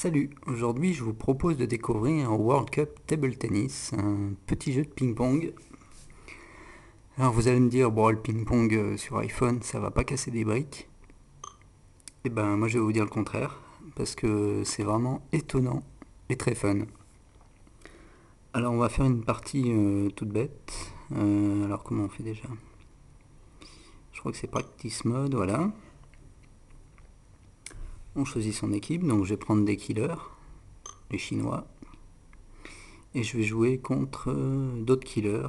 Salut, aujourd'hui je vous propose de découvrir un World Cup Table Tennis, un petit jeu de ping-pong. Alors vous allez me dire, bon le ping-pong sur iPhone ça va pas casser des briques. Et ben moi je vais vous dire le contraire, parce que c'est vraiment étonnant et très fun. Alors on va faire une partie toute bête. Alors comment on fait déjà? Je crois que c'est practice mode, voilà. On choisit son équipe, donc je vais prendre des killers, les Chinois. Et je vais jouer contre d'autres killers,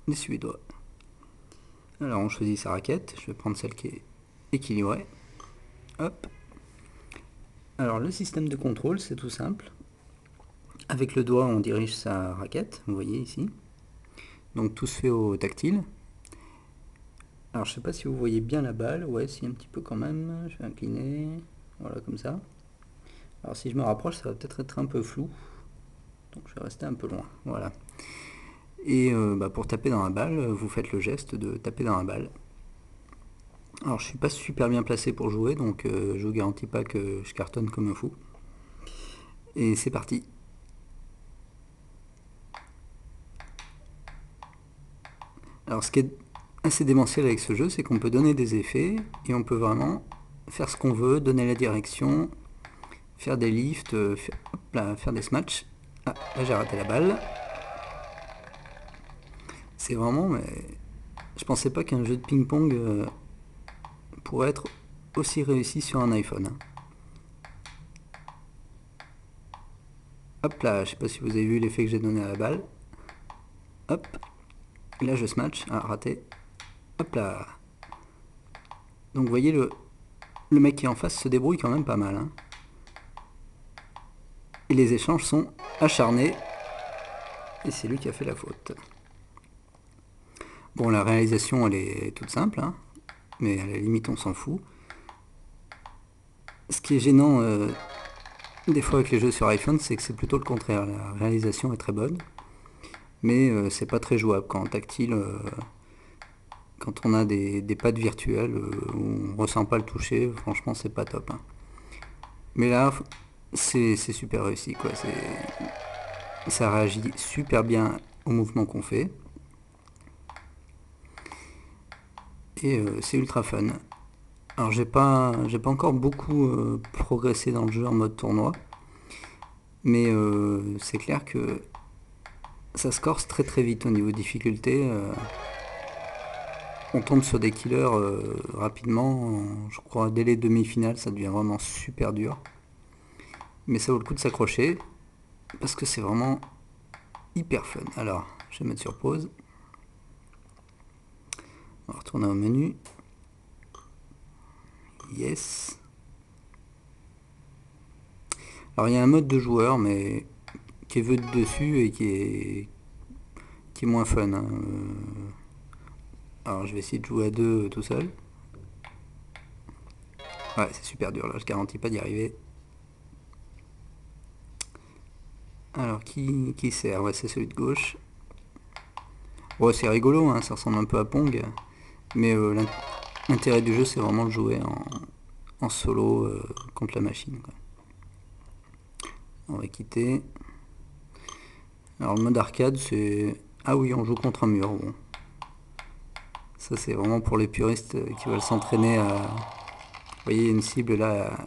les Suédois. Alors on choisit sa raquette, je vais prendre celle qui est équilibrée. Hop. Alors le système de contrôle c'est tout simple. Avec le doigt on dirige sa raquette, vous voyez ici. Donc tout se fait au tactile. Alors je sais pas si vous voyez bien la balle, ouais si un petit peu quand même, je vais incliner, voilà comme ça. Alors si je me rapproche ça va peut-être être un peu flou, donc je vais rester un peu loin, voilà. Et pour taper dans la balle, vous faites le geste de taper dans la balle. Alors je suis pas super bien placé pour jouer, donc je vous garantis pas que je cartonne comme un fou. Et c'est parti. Alors ce qui est assez démentiel avec ce jeu, c'est qu'on peut donner des effets et on peut vraiment faire ce qu'on veut, donner la direction, faire des lifts, faire des smatchs. Ah, là j'ai raté la balle. C'est vraiment, mais je pensais pas qu'un jeu de ping-pong pourrait être aussi réussi sur un iPhone. Hop là, je sais pas si vous avez vu l'effet que j'ai donné à la balle. Hop, là je smatch, ah raté. Hop là. Donc vous voyez le mec qui est en face se débrouille quand même pas mal. Hein. Et les échanges sont acharnés. Et c'est lui qui a fait la faute. Bon, la réalisation elle est toute simple, hein, mais à la limite on s'en fout. Ce qui est gênant des fois avec les jeux sur iPhone, c'est que c'est plutôt le contraire. La réalisation est très bonne, mais c'est pas très jouable quand tactile. Quand on a des pads virtuels où on ressent pas le toucher, franchement c'est pas top. Hein. Mais là, c'est super réussi, quoi. Ça réagit super bien au mouvement qu'on fait. Et c'est ultra fun. Alors j'ai pas encore beaucoup progressé dans le jeu en mode tournoi, mais c'est clair que ça se corse très très vite au niveau difficulté. On tombe sur des killers rapidement. Je crois dès les demi-finales, ça devient vraiment super dur. Mais ça vaut le coup de s'accrocher parce que c'est vraiment hyper fun. Alors, je vais mettre sur pause. On va retourner au menu. Yes. Alors il y a un mode de joueur, mais qui est vu de dessus et qui est moins fun. Hein. Alors je vais essayer de jouer à deux tout seul. Ouais, c'est super dur là, je garantis pas d'y arriver. Alors qui sert? Ouais, c'est celui de gauche. Ouais, c'est rigolo, hein, ça ressemble un peu à Pong. Mais l'intérêt du jeu, c'est vraiment de jouer en solo contre la machine. Quoi. On va quitter. Alors le mode arcade, c'est... Ah oui, on joue contre un mur. Bon. Ça, c'est vraiment pour les puristes qui veulent s'entraîner à... Vous voyez, une cible là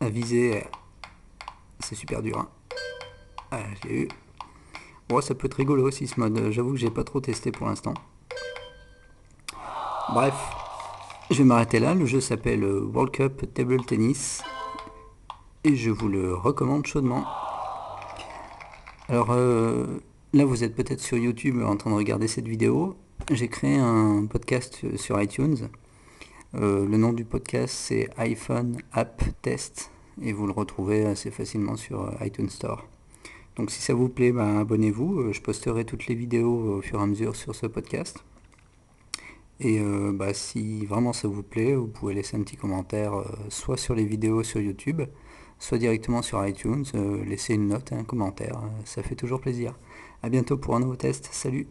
à viser. C'est super dur. Hein. Ah, je l'ai eu. Bon, ça peut être rigolo aussi ce mode. J'avoue que j'ai pas trop testé pour l'instant. Bref, je vais m'arrêter là. Le jeu s'appelle World Cup Table Tennis. Et je vous le recommande chaudement. Alors là, vous êtes peut-être sur YouTube en train de regarder cette vidéo. J'ai créé un podcast sur iTunes. Le nom du podcast, c'est iPhone App Test. Et vous le retrouvez assez facilement sur iTunes Store. Donc si ça vous plaît, abonnez-vous. Je posterai toutes les vidéos au fur et à mesure sur ce podcast. Et si vraiment ça vous plaît, vous pouvez laisser un petit commentaire soit sur les vidéos sur YouTube, soit directement sur iTunes, laisser une note, un commentaire, ça fait toujours plaisir. A bientôt pour un nouveau test, salut!